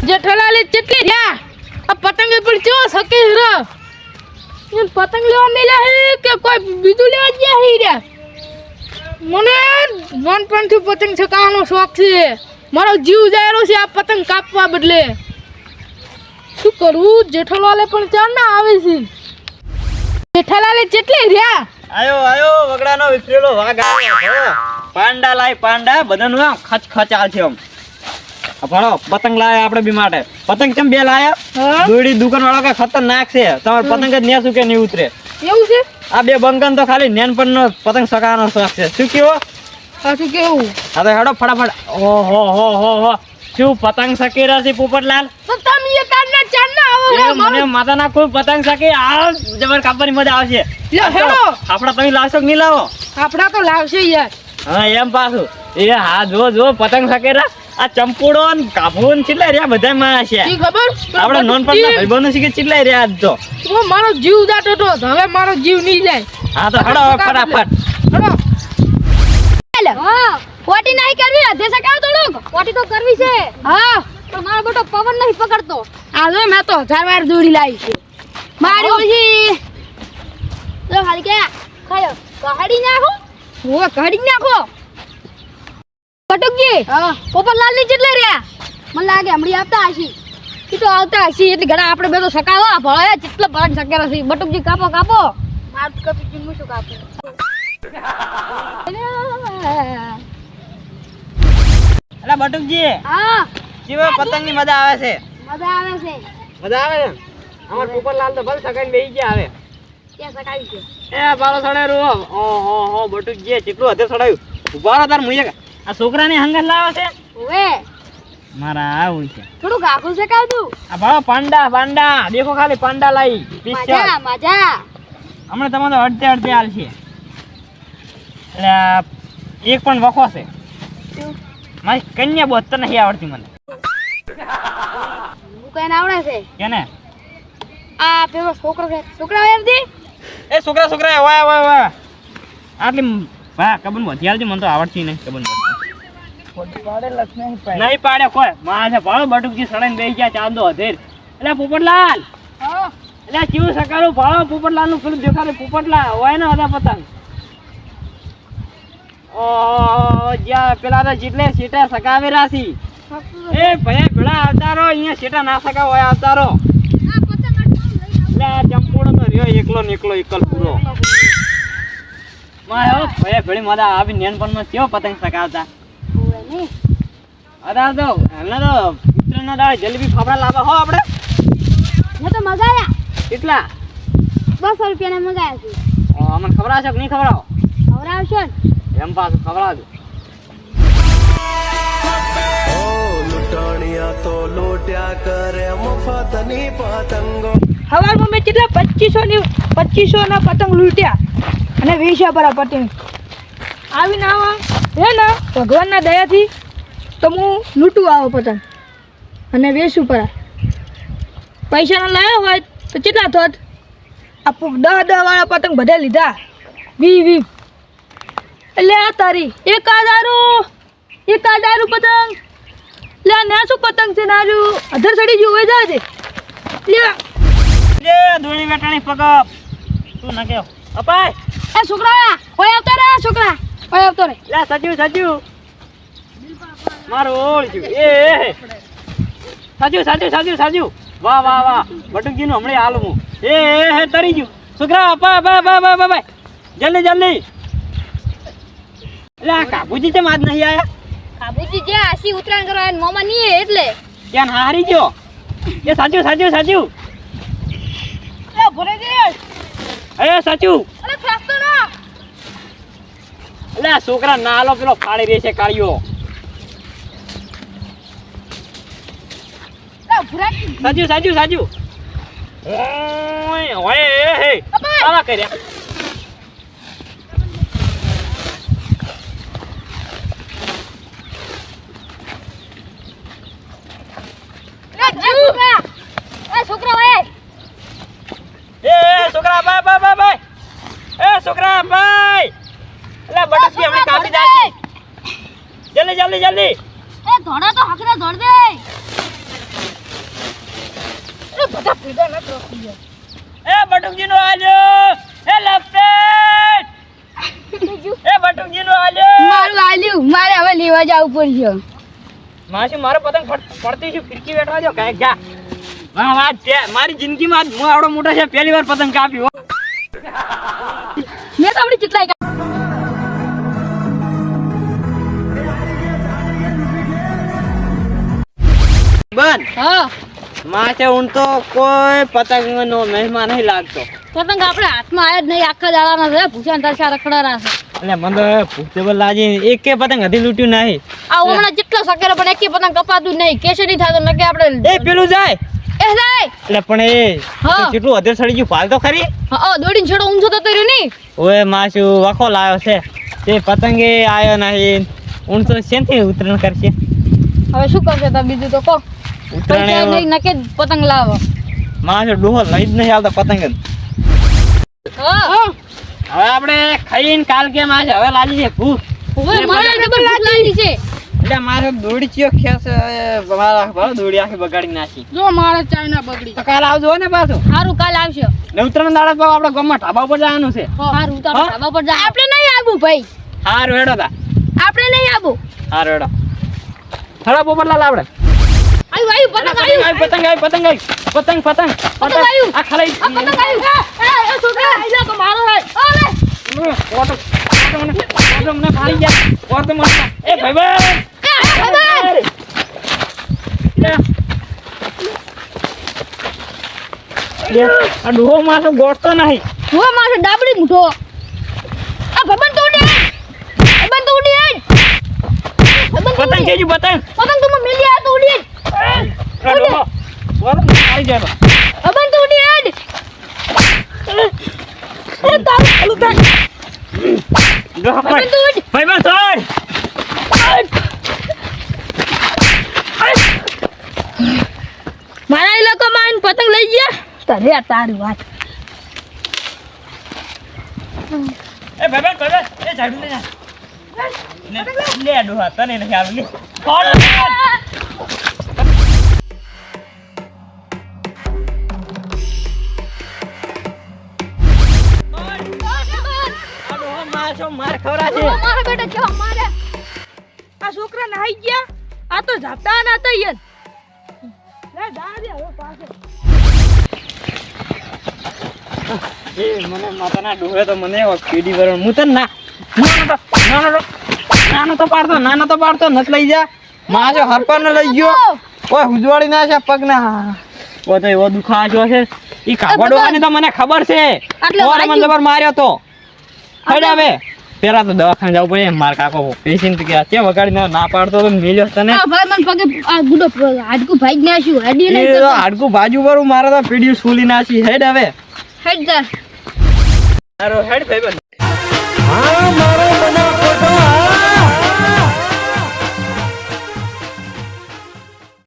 જેઠાલાલ કેટલી રહ્યા આ પતંગ પર ચો સકે રે એ પતંગ લેવા મેલા હે કે કોઈ બીજું લેવા ગયા હે રે મને નાનપણથી પતંગ ચકાવવાનો શોખ છે મારો જીવ જાયરો છે આ પતંગ કાપવા બદલે શું કરું જેઠાલાલે પણ ચાર ના આવે છે જેઠાલાલે કેટલી રહ્યા આયો વગડાનો વિફરેલો વાઘ આવ્યો પાંડા લાય પાંડા બધાનું આમ ખચ ખચ આલ છે આમ ભણો પતંગ લાયા આપણે બી માટે પતંગ કેમ બે લાયા દોડી દુકાન વાળો કે ખતરનાક છે તમાર પતંગ જ ન્યા સુકે નહીં ઉતરે એવું છે આ બે બંગન તો ખાલી નેનપણનો પતંગ સકાવાનો શોખ છે શું કેવો આ શું કેવું હા તો હેડો ફટાફટ ઓહો શું પતંગ સકી રહ્યા છે પોપટલાલ તો તમે એ કારના ચાર ના આવો મને માતાના કોઈ પતંગ સકી આ જબર કાપવાની મજા આવશે લે હેડો આપડા તમે લાવશો કે નહીં લાવો આપડા તો લાવશે યાર હા એમ પાછું એ હા જો પતંગ સકેરા આ ચંપોડો ને કાભોન કેટલા રહ્યા બધા માં છે ઈ ખબર આપડા નોનપણના ભાઈબંધો છે કે કેટલા રહ્યા આજ તો મારો જીવ જાતો તો હવે મારો જીવ નહીં જાય હા તો હેડો ફટાફટ હેડો હા પોટી નહીં કરવી અધે સકાવ થોડુંક પોટી તો કરવી છે હા પણ મારો બેટો પવન નહીં પકડતો આ જો મેં તો 1000 વાર દોડી લાવી છે મારી ઓછી તો ખાલી કે ખાયો કહાડી નાખો ઓ કહાડી નાખો કટુકજી હા પોપટલાલ ની કેટલે રહ્યા મને લાગે હમણી આવતા હશી ઈ તો આવતા હશી એટલે ઘણા આપણે બે તો સકાવો ભળાયા કેટલો ભરાક સકેરા છે બટુકજી કાપો માર કપી હું શું કાપું અલા બટુકજી હા જીવો પતંગની મજા આવે છે મજા આવે છે ને અમાર પોપટલાલ તો ભલ સકાઈને બેહી ગયા આવે ક્યાં સકાવી છે એ બારો સડે રો ઓહો બટુકજી કેટલું હતે સડાયું ઉભારો તાર મુયે આ છોકરાને હંગત લાવે છે ઓવે મારા આવું છે થોડું ગાખું સકાવ તું આ ભાળો પાંડા દેખો ખાલી પાંડા લાઈ મજા હમણાં તમારો અડતે હાલ છે એટલે એક પણ વખો છે મારી કન્યા બોત તો નહીં આવડતી મને હું કઈ આવડે છે કેને આ પેલો છોકરા એમથી એ છોકરા વાય આટલી વાહ કબન વધ્યાલ છે મને તો આવડતી નહીં કબન નહીં પાડે કોઈ માથે ભાળો બટુકજી સડાઈને બેસી ગયા ચાંદો હધેર એટલે પોપટલાલ એટલે કેવું સકાળું ભાળો પોપટલાલ નું પેલું દેખાડે પોપટલાલ હોય ને હતા પતંગ જ્યાં પેલા તો જેટલે સીટા સકાવે રાશી એ ભયા ભેળા આવતારો અહીંયા સીટા ના સકાવ હોય આવતારો એટલે ચંપોડો તો રહ્યો એકલો પૂરો માયો ભયા ભેળી મજા આવી નેનપણમાં કેવો પતંગ સકાવતા અરે તો એમને તો ઉત્તરાયણના દાડે જલેબી ફાફડા લાવવા હો આપણે મેં તો મગાયા કેટલા 200 રૂપિયાના મગાયા છે અમને ખવડાવશો કે નહીં ખવડાવો ખવડાવશો ને એમ પાછું ખવડાવજો લૂંટણિયા તો લૂંટ્યા કરે મફતની પતંગો હવારમાં મેં કેટલા 2500 ના પતંગ લૂંટ્યા અને વેચ્યા પર પતંગ આવીને આવા હે ને ભગવાનના દયાથી તો હું લૂંટું આવો પતંગ અને વેચું પર પૈસા ના લાવ્યા હોય તો કેટલા થોત આ 10 વાળા પતંગ બધા લીધા 20 એટલે આ તારી 1000 પતંગ લે ના શું પતંગ છે નાજુ અધર સડી ગયું હોય જાય લે દોણી વેટાણી પગપ તું ના કેવ અપાય એ છોકરા ઓય આવતો રે છોકરા ઓય આવતો રે લે સજુ મારો ઓળ છું સાજુ વાહ બટુકજી નું હમણાં હાલ હું એ તરી ગયું છોકરા અપાય જલ્દી લે આ કાબુજી કેમ આજ નહીં આયા કાબુજી જે આસી ઉતરાણ કરવા એને મોમાં નહીં એટલે ક્યાં હારી ગયો એ સાચું એ ભરે દે એ સાચું અરે ખાસ્તો ના એટલે આ છોકરા નાલો પેલો ફાડી રહે છે કાળિયો એ ભરે સાચું ઓય હે આવા કર્યા છોકરા ઓય છોકરા ભાઈ છોકરા ભાઈ એટલે બટકી હમણાં કાપી દાશી જલ્દી એ ધોડા તો હકરા ધોડ દે સીધા ન રોકી જાય. એ બટુકજી નો આજો એ લપેટ એ બટુકજી નો આજો મારું આલ્યું મારે હવે લેવા જવું પડશે. માસી મારો પતંગ પડતી છું ફિરકી બેઠવા જો કાંઈક જા વાત છે મારી જિંદગીમાં હું આવડો મોટો છે પહેલી વાર પતંગ કાપ્યો મેં તો આપણી ચીટલાઈ બન હા માસે ઊન તો કોઈ પતંગ નો મહેમાન નહીં લાગતો પતંગ આપણે હાથમાં આયા જ નહીં આખા દાડાના છે ભૂસા તારસા રખડાના છે. એટલે મને તો ભૂખ લાગી એક પતંગ હજી લૂટ્યું નહીં આ હમણાં જેટલા સકેરે પણ એકે પતંગ કપાતું જ નહીં કેસે નહીં થતો નકે આપણે એ પેલું જાય એ જાય એટલે પણ એ હા. કેટલું અધેર સડી ગયું ફાલ તો ખરી હા દોડીને છોડો ઊંચો થતો રહ્યો નહીં. ઓએ માસુ વખો લાવ્યો છે તે પતંગે આવ્યો નહીં ઊન તો શેનથી ઉતરણ કરશે હવે શું કરશે તો બીજું તો કહો ઉતરણ પૈસા નહીં નકે જ પતંગ લાવો. માસુ ડોહો લઈ જ નહીં આવતા પતંગ જ હા હવે આપણે ખાઈને કાલ કેમ આજે હવે લાગી છે ભૂખ હવે મારે ડબલ લાગી છે. એટલે મારે દોડી ચિયો ખેસ મારા ભાવ દોડી આખી બગાડી નાખી જો મારે ચાઇના બગડી તો કાલ આવજો ને પાછું સારું કાલ આવશે. ને ઉત્તરાયણ દાડા તો આપણે ગામમાં ઢાબા ઉપર જવાનું છે સારું તો હા? ધાબા પર જા. આપણે નહીં આવું ભાઈ હારું હેડો તા આપણે નહીં આવું. હારું હેડો થડા પોપટલાલ આપણે આવ્યું પતંગ આવ્યું પતંગ આવી પતંગ આવી પતંગ પતંગ આવ્યું. આ ખલાઈ આ પતંગ આવ્યું. એ છોકરા આઈલા તો મારો હે. ઓલે ઓટો મને ફાડી ગયા ઓટો મને એ ભાઈ એ ખબર આ ડોહો માસો ગોઠતો નહીં હું મારો ડાબડી મુઠો આ ભબન તો ઉડી ભબન તો ઉડી પતંગ કેજી પતંગ પતંગ તો મિલી આ તો ઉડી આ ડોહો ઓટો ફાડી ગયા ભબન તો ઉડી એ તારું ચાલુ થાય ડોહો ભબન તો ઉડી ભાઈ બસ મારા ઇલાકામાં આઈને પતંગ લઈ ગયા તારે આ તારી વાત એ ભાઈ એ ઝાડુ લે લે ડોહા તને નથી આવી લે માર ખવરા છે મારા બેટા કેવા મારે આ છોકરા નાહી ગયા આ તો ઝાપટા ના હતા યાર લે દાદી હવે પાસે એ મને માતાના ડોહે તો મને કીડી વરણ હું તને નાનો તો પાડતો નત લઈ જા માજો હરપર ને લઈ ગયો ઓય હુજવાડી ના છે પગ ના ઓ તો એવો દુખાજો છે ઈ કાબડોની તો મને ખબર છે આટલે ઓરે મને વાગ્યું. જબર માર્યો તો હડ આવે પેલા તો દવાખાને જવું પડે માર કાકો પેશન્ટ કે છે વગાડીને ના પાડતો તો મેલ્યો તને આ ભાઈ મને પગે આ ગુડો હાડકું ભાઈ નાખ્યું હડી એ નહીં તો કરતો. હાડકું બાજુ પર મારે તો પીડી સુલી નાખી હેડ હવે હેડ જા તારો હેડ ભાઈ